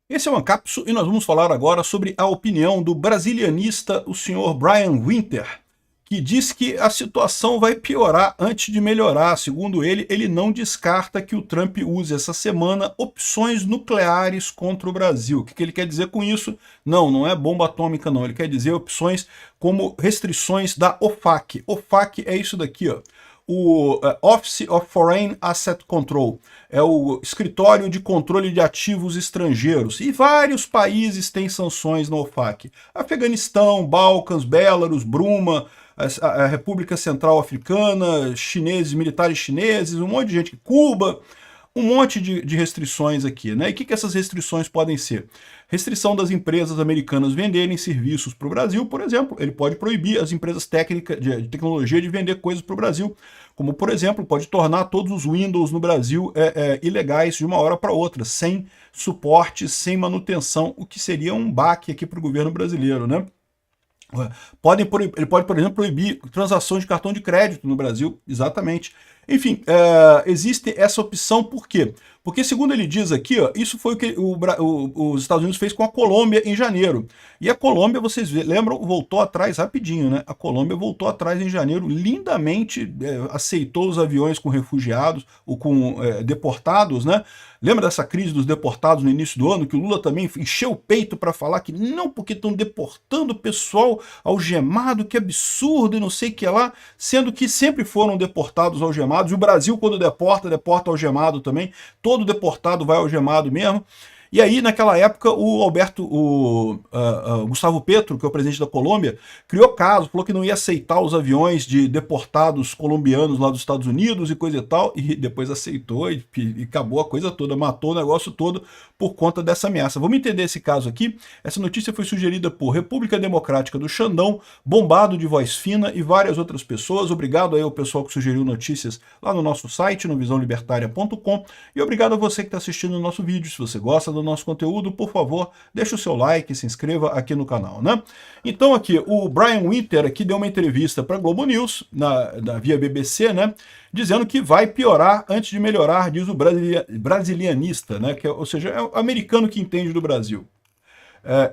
Esse é o Ancapso e nós vamos falar agora sobre a opinião do brasilianista, o senhor Brian Winter, que diz que a situação vai piorar antes de melhorar. Segundo ele, ele não descarta que o Trump use essa semana opções nucleares contra o Brasil. O que ele quer dizer com isso? Não, não é bomba atômica não, ele quer dizer opções como restrições da OFAC. OFAC é isso daqui, ó. O Office of Foreign Asset Control, é o escritório de controle de ativos estrangeiros, e vários países têm sanções na OFAC. Afeganistão, Balcãs, Belarus, Bruma, a República Central Africana, chineses, militares chineses, um monte de gente, Cuba, um monte de restrições aqui, né? E o que essas restrições podem ser? Restrição das empresas americanas venderem serviços para o Brasil, por exemplo. Ele pode proibir as empresas técnicas de tecnologia de vender coisas para o Brasil, como, por exemplo, pode tornar todos os Windows no Brasil ilegais de uma hora para outra, sem suporte, sem manutenção, o que seria um baque aqui para o governo brasileiro, né? Ele pode, por exemplo, proibir transações de cartão de crédito no Brasil, exatamente. Enfim, existe essa opção por quê? Porque, segundo ele diz aqui, ó, isso foi o que os Estados Unidos fez com a Colômbia em janeiro. E a Colômbia, vocês lembram, voltou atrás rapidinho, né? A Colômbia voltou atrás em janeiro, lindamente aceitou os aviões com refugiados, ou com deportados, né? Lembra dessa crise dos deportados no início do ano, que o Lula também encheu o peito para falar que não, porque estão deportando o pessoal algemado, que absurdo e não sei o que lá, sendo que sempre foram deportados algemados, e o Brasil, quando deporta, deporta algemado também, todo deportado vai algemado mesmo. E aí, naquela época, o Gustavo Petro, que é o presidente da Colômbia, criou caso, falou que não ia aceitar os aviões de deportados colombianos lá dos Estados Unidos e coisa e tal, e depois aceitou e acabou a coisa toda, matou o negócio todo por conta dessa ameaça. Vamos entender esse caso aqui. Essa notícia foi sugerida por República Democrática do Xandão, Bombado de Voz Fina e várias outras pessoas. Obrigado aí ao pessoal que sugeriu notícias lá no nosso site, no visãolibertaria.com, e obrigado a você que está assistindo o nosso vídeo. Se você gosta do nosso conteúdo, por favor, deixe o seu like, se inscreva aqui no canal, né? Então aqui, o Brian Winter aqui deu uma entrevista para a Globo News, via BBC, né? Dizendo que vai piorar antes de melhorar, diz o brasilianista, né? Ou seja, é o americano que entende do Brasil.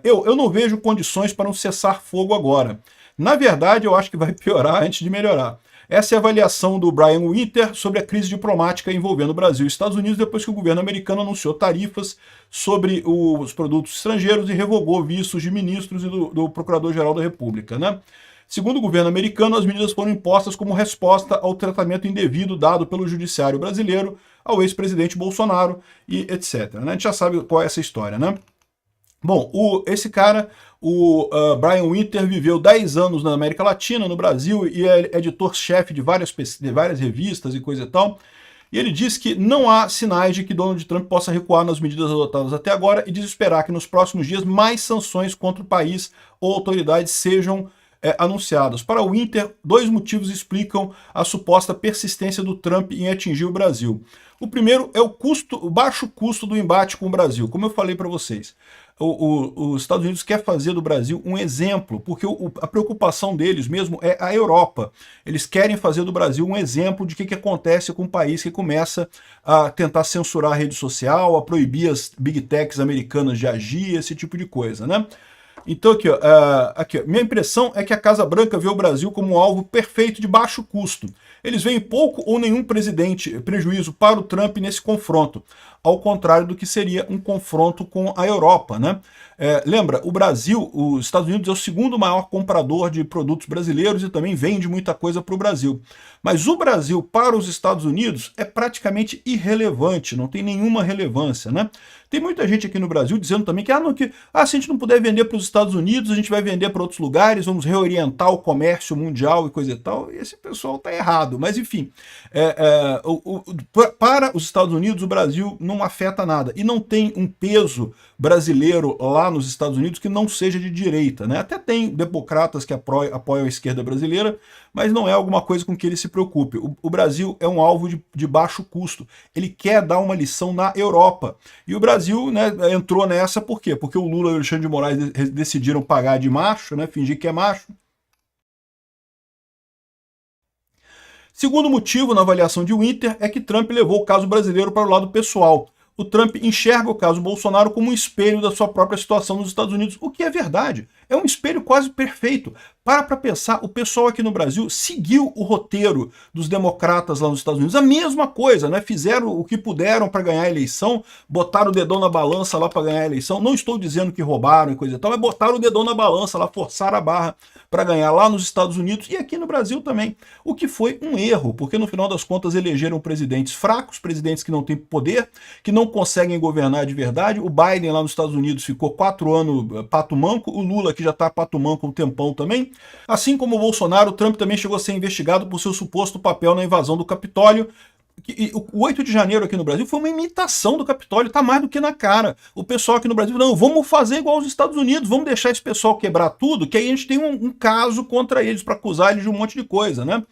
Eu não vejo condições para um cessar-fogo agora. Na verdade, eu acho que vai piorar antes de melhorar. Essa é a avaliação do Brian Winter sobre a crise diplomática envolvendo o Brasil e Estados Unidos depois que o governo americano anunciou tarifas sobre os produtos estrangeiros e revogou vistos de ministros e do Procurador-Geral da República, né? Segundo o governo americano, as medidas foram impostas como resposta ao tratamento indevido dado pelo judiciário brasileiro ao ex-presidente Bolsonaro e etc. Né? A gente já sabe qual é essa história, né? Bom, esse cara, o Brian Winter, viveu 10 anos na América Latina, no Brasil, e é editor-chefe de várias revistas e coisa e tal. E ele diz que não há sinais de que Donald Trump possa recuar nas medidas adotadas até agora e diz esperar que nos próximos dias mais sanções contra o país ou autoridades sejam anunciadas. Para o Winter, dois motivos explicam a suposta persistência do Trump em atingir o Brasil. O primeiro é o baixo custo do embate com o Brasil. Como eu falei para vocês, os Estados Unidos quer fazer do Brasil um exemplo, porque a preocupação deles mesmo é a Europa. Eles querem fazer do Brasil um exemplo de que acontece com um país que começa a tentar censurar a rede social, a proibir as big techs americanas de agir, esse tipo de coisa, né? Então aqui, ó, minha impressão é que a Casa Branca vê o Brasil como um alvo perfeito de baixo custo. Eles veem pouco ou nenhum prejuízo para o Trump nesse confronto, ao contrário do que seria um confronto com a Europa, né? Lembra, o Brasil, os Estados Unidos é o segundo maior comprador de produtos brasileiros e também vende muita coisa para o Brasil. Mas o Brasil para os Estados Unidos é praticamente irrelevante, não tem nenhuma relevância, né? Tem muita gente aqui no Brasil dizendo também que, se a gente não puder vender para os Estados Unidos, a gente vai vender para outros lugares, vamos reorientar o comércio mundial e coisa e tal. E esse pessoal está errado. Mas, enfim, para os Estados Unidos, o Brasil não afeta nada. E não tem um peso brasileiro lá nos Estados Unidos que não seja de direita, né? Até tem democratas que apoiam a esquerda brasileira, mas não é alguma coisa com que ele se preocupe. O Brasil é um alvo de baixo custo. Ele quer dar uma lição na Europa. E o Brasil, né, entrou nessa por quê? Porque o Lula e o Alexandre de Moraes decidiram pagar de macho, né, fingir que é macho. Segundo motivo na avaliação de Winter é que Trump levou o caso brasileiro para o lado pessoal. o Trump enxerga o caso Bolsonaro como um espelho da sua própria situação nos Estados Unidos, o que é verdade. É um espelho quase perfeito. Para pensar, o pessoal aqui no Brasil seguiu o roteiro dos democratas lá nos Estados Unidos. A mesma coisa, né? Fizeram o que puderam para ganhar a eleição, botaram o dedão na balança lá para ganhar a eleição. Não estou dizendo que roubaram e coisa e tal, mas botaram o dedão na balança lá, forçaram a barra para ganhar lá nos Estados Unidos e aqui no Brasil também. O que foi um erro, porque no final das contas elegeram presidentes fracos, presidentes que não têm poder, que não conseguem governar de verdade. O Biden lá nos Estados Unidos ficou 4 anos pato manco, o Lula que já está pato manco há um tempão também. Assim como o Bolsonaro, o Trump também chegou a ser investigado por seu suposto papel na invasão do Capitólio. O 8 de janeiro aqui no Brasil foi uma imitação do Capitólio, tá mais do que na cara. O pessoal aqui no Brasil, não, vamos fazer igual aos Estados Unidos, vamos deixar esse pessoal quebrar tudo, que aí a gente tem um caso contra eles, para acusar eles de um monte de coisa, né?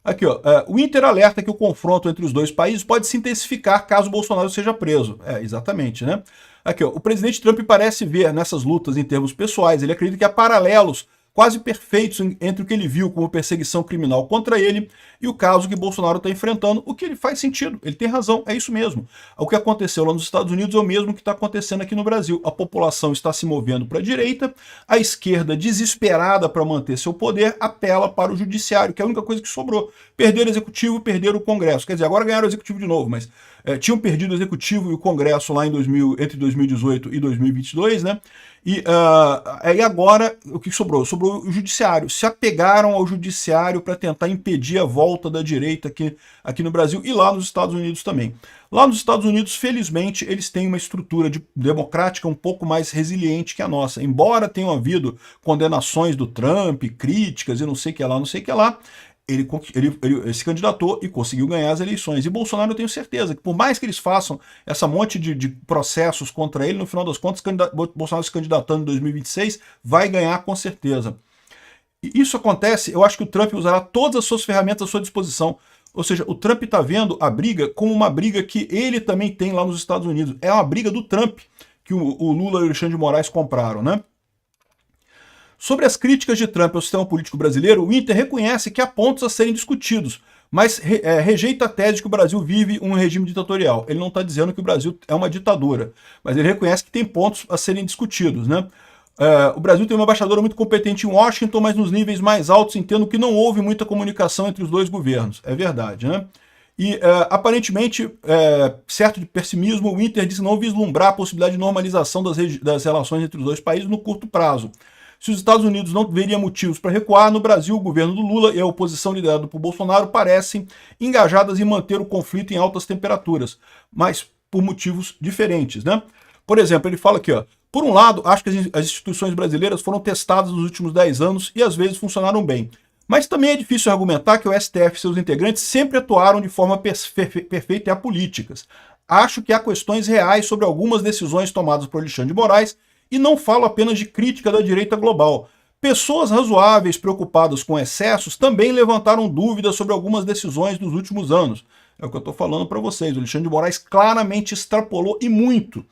Aqui, ó, o Inter alerta que o confronto entre os dois países pode se intensificar caso Bolsonaro seja preso. Exatamente, né? Aqui, ó, o presidente Trump parece ver nessas lutas em termos pessoais, ele acredita que há paralelos quase perfeitos entre o que ele viu como perseguição criminal contra ele e o caso que Bolsonaro está enfrentando, o que ele faz sentido, ele tem razão, é isso mesmo. O que aconteceu lá nos Estados Unidos é o mesmo que está acontecendo aqui no Brasil. A população está se movendo para a direita, a esquerda, desesperada para manter seu poder, apela para o judiciário, que é a única coisa que sobrou. Perderam o executivo, perderam o Congresso. Quer dizer, agora ganharam o executivo de novo, mas tinham perdido o executivo e o Congresso lá entre 2018 e 2022, né? E agora, o que sobrou? Sobrou o judiciário. Se apegaram ao judiciário para tentar impedir a volta da direita aqui no Brasil e lá nos Estados Unidos também. Lá nos Estados Unidos, felizmente, eles têm uma estrutura democrática um pouco mais resiliente que a nossa. Embora tenham havido condenações do Trump, críticas e não sei o que lá, não sei o que lá, ele se candidatou e conseguiu ganhar as eleições. E Bolsonaro, eu tenho certeza que por mais que eles façam essa monte de processos contra ele, no final das contas, Bolsonaro se candidatando em 2026 vai ganhar com certeza. E isso acontece, eu acho que o Trump usará todas as suas ferramentas à sua disposição. Ou seja, o Trump está vendo a briga como uma briga que ele também tem lá nos Estados Unidos. É uma briga do Trump que o Lula e o Alexandre de Moraes compraram, né? Sobre as críticas de Trump ao sistema político brasileiro, o Inter reconhece que há pontos a serem discutidos, mas rejeita a tese de que o Brasil vive um regime ditatorial. Ele não está dizendo que o Brasil é uma ditadura, mas ele reconhece que tem pontos a serem discutidos, né? O Brasil tem uma embaixadora muito competente em Washington, mas nos níveis mais altos entendo que não houve muita comunicação entre os dois governos. É verdade, né? E, aparentemente, certo de pessimismo, o Inter disse não vislumbrar a possibilidade de normalização das relações entre os dois países no curto prazo. Se os Estados Unidos não veriam motivos para recuar, no Brasil o governo do Lula e a oposição liderada por Bolsonaro parecem engajadas em manter o conflito em altas temperaturas, mas por motivos diferentes, né? Por exemplo, ele fala aqui, ó, por um lado, acho que as instituições brasileiras foram testadas nos últimos 10 anos e às vezes funcionaram bem. Mas também é difícil argumentar que o STF e seus integrantes sempre atuaram de forma perfeita e apolíticas. Acho que há questões reais sobre algumas decisões tomadas por Alexandre de Moraes e não falo apenas de crítica da direita global. Pessoas razoáveis preocupadas com excessos também levantaram dúvidas sobre algumas decisões dos últimos anos. É o que eu estou falando para vocês. O Alexandre de Moraes claramente extrapolou e muito.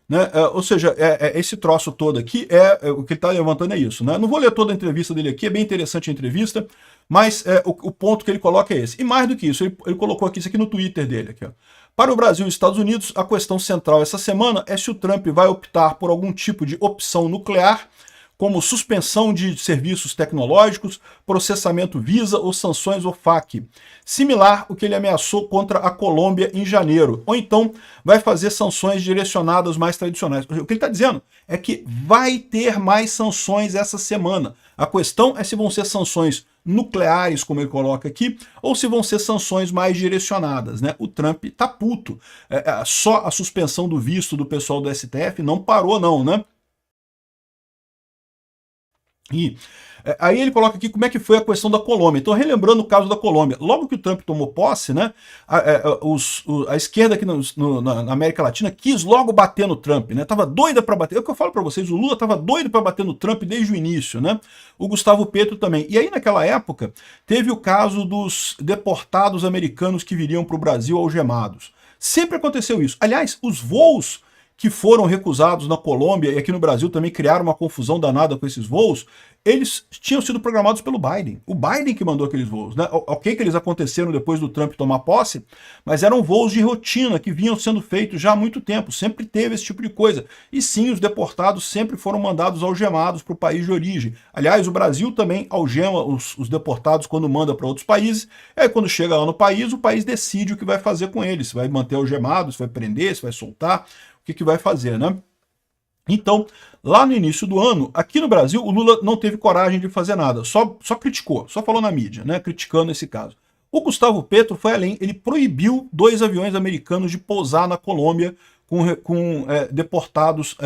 Né? Ou seja, esse troço todo aqui, o que ele está levantando é isso. Né? Não vou ler toda a entrevista dele aqui, é bem interessante a entrevista, mas o ponto que ele coloca é esse. E mais do que isso, ele colocou aqui isso aqui no Twitter dele. Aqui, ó. Para o Brasil e os Estados Unidos, a questão central essa semana é se o Trump vai optar por algum tipo de opção nuclear, como suspensão de serviços tecnológicos, processamento Visa ou sanções OFAC, similar ao que ele ameaçou contra a Colômbia em janeiro, ou então vai fazer sanções direcionadas mais tradicionais. O que ele está dizendo é que vai ter mais sanções essa semana. A questão é se vão ser sanções nucleares, como ele coloca aqui, ou se vão ser sanções mais direcionadas, né? O Trump tá puto. Só a suspensão do visto do pessoal do STF não parou não, né? E aí ele coloca aqui como é que foi a questão da Colômbia. Então, relembrando o caso da Colômbia, logo que o Trump tomou posse, né, a esquerda aqui na América Latina quis logo bater no Trump, né, tava doida para bater. É o que eu falo para vocês, o Lula tava doido para bater no Trump desde o início, né, o Gustavo Petro também. E aí, naquela época, teve o caso dos deportados americanos que viriam para o Brasil algemados. Sempre aconteceu isso. Aliás, os voos que foram recusados na Colômbia e aqui no Brasil também criaram uma confusão danada com esses voos, eles tinham sido programados pelo Biden. O Biden que mandou aqueles voos, né? Ok que eles aconteceram depois do Trump tomar posse, mas eram voos de rotina que vinham sendo feitos já há muito tempo, sempre teve esse tipo de coisa. E sim, os deportados sempre foram mandados algemados para o país de origem. Aliás, o Brasil também algema os deportados quando manda para outros países, e aí quando chega lá no país, o país decide o que vai fazer com eles, se vai manter algemados, se vai prender, se vai soltar, o que vai fazer, né? Então, lá no início do ano, aqui no Brasil, o Lula não teve coragem de fazer nada, só criticou, só falou na mídia, né, criticando esse caso. O Gustavo Petro foi além, ele proibiu 2 aviões americanos de pousar na Colômbia com deportados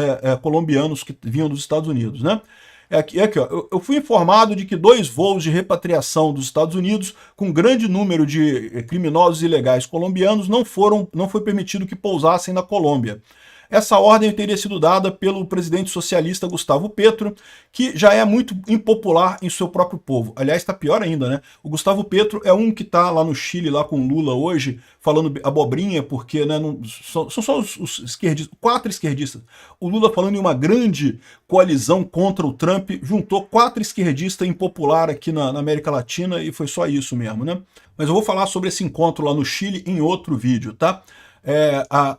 colombianos que vinham dos Estados Unidos, né? Aqui, ó, eu fui informado de que 2 voos de repatriação dos Estados Unidos com grande número de criminosos ilegais colombianos não foi permitido que pousassem na Colômbia. Essa ordem teria sido dada pelo presidente socialista Gustavo Petro, que já é muito impopular em seu próprio povo. Aliás, está pior ainda, né? O Gustavo Petro é um que está lá no Chile, lá com Lula hoje, falando abobrinha, porque né, são só os esquerdistas, 4 esquerdistas. O Lula falando em uma grande coalizão contra o Trump, juntou 4 esquerdistas impopular aqui na América Latina e foi só isso mesmo, né? Mas eu vou falar sobre esse encontro lá no Chile em outro vídeo, tá?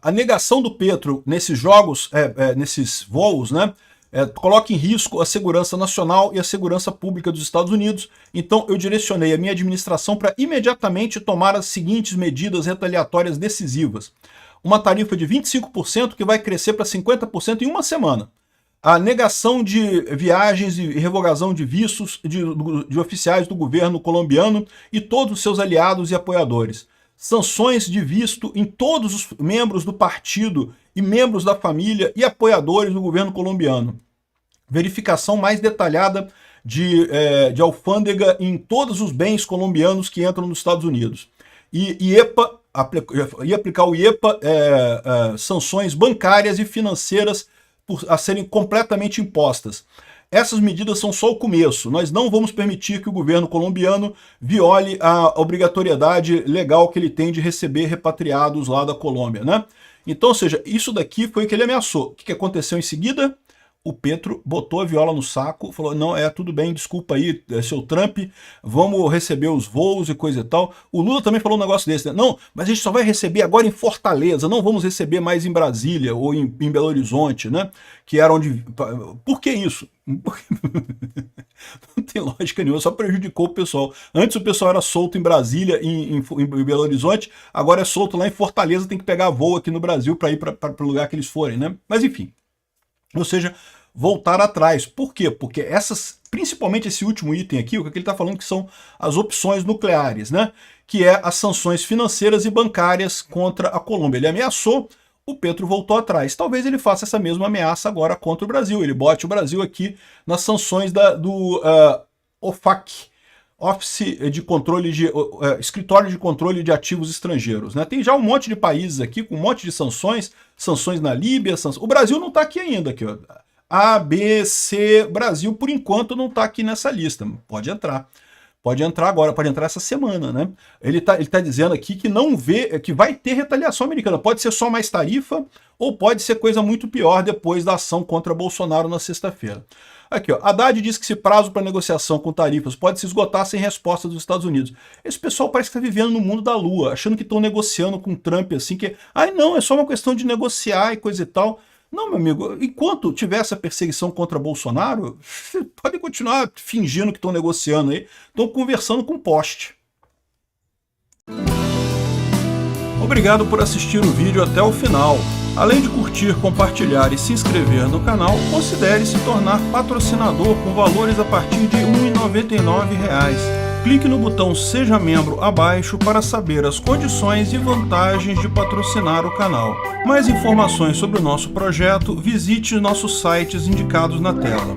A negação do Petro nesses jogos, nesses voos, né, coloca em risco a segurança nacional e a segurança pública dos Estados Unidos. Então eu direcionei a minha administração para imediatamente tomar as seguintes medidas retaliatórias decisivas. Uma tarifa de 25% que vai crescer para 50% em uma semana. A negação de viagens e revogação de vistos de oficiais do governo colombiano e todos os seus aliados e apoiadores. Sanções de visto em todos os membros do partido e membros da família e apoiadores do governo colombiano. Verificação mais detalhada de alfândega em todos os bens colombianos que entram nos Estados Unidos. E aplicar o IEPA, sanções bancárias e financeiras a serem completamente impostas. Essas medidas são só o começo. Nós não vamos permitir que o governo colombiano viole a obrigatoriedade legal que ele tem de receber repatriados lá da Colômbia, né? Então, ou seja, isso daqui foi o que ele ameaçou. O que aconteceu em seguida? O Petro botou a viola no saco, falou, não, tudo bem, desculpa aí, seu Trump, vamos receber os voos e coisa e tal. O Lula também falou um negócio desse, né? Não, mas a gente só vai receber agora em Fortaleza, não vamos receber mais em Brasília ou em Belo Horizonte, né? Que era onde... Por que isso? Não tem lógica nenhuma, só prejudicou o pessoal. Antes o pessoal era solto em Brasília, em Belo Horizonte, agora é solto lá em Fortaleza, tem que pegar voo aqui no Brasil para ir para o lugar que eles forem, né? Mas enfim, ou seja, voltar atrás. Por quê? Porque principalmente esse último item aqui, o que ele está falando que são as opções nucleares, né? Que é as sanções financeiras e bancárias contra a Colômbia. Ele ameaçou, o Petro voltou atrás. Talvez ele faça essa mesma ameaça agora contra o Brasil. Ele bote o Brasil aqui nas sanções do OFAC, Office de Controle Escritório de Controle de Ativos Estrangeiros, né? Tem já um monte de países aqui com um monte de sanções na Líbia, o Brasil não está aqui ainda, aqui, ó. A, B, C, Brasil, por enquanto, não está aqui nessa lista. Pode entrar. Pode entrar agora, pode entrar essa semana, né? Ele tá dizendo aqui que não vê, que vai ter retaliação americana. Pode ser só mais tarifa, ou pode ser coisa muito pior depois da ação contra Bolsonaro na sexta-feira. Aqui, ó, Haddad diz que esse prazo para negociação com tarifas pode se esgotar sem resposta dos Estados Unidos. Esse pessoal parece que está vivendo no mundo da lua, achando que estão negociando com o Trump assim, que, não, é só uma questão de negociar e coisa e tal. Não, meu amigo, enquanto tiver essa perseguição contra Bolsonaro, podem continuar fingindo que estão negociando aí, estão conversando com poste. Obrigado por assistir o vídeo até o final. Além de curtir, compartilhar e se inscrever no canal, considere se tornar patrocinador com valores a partir de R$ 1,99. Clique no botão Seja Membro abaixo para saber as condições e vantagens de patrocinar o canal. Mais informações sobre o nosso projeto, visite nossos sites indicados na tela.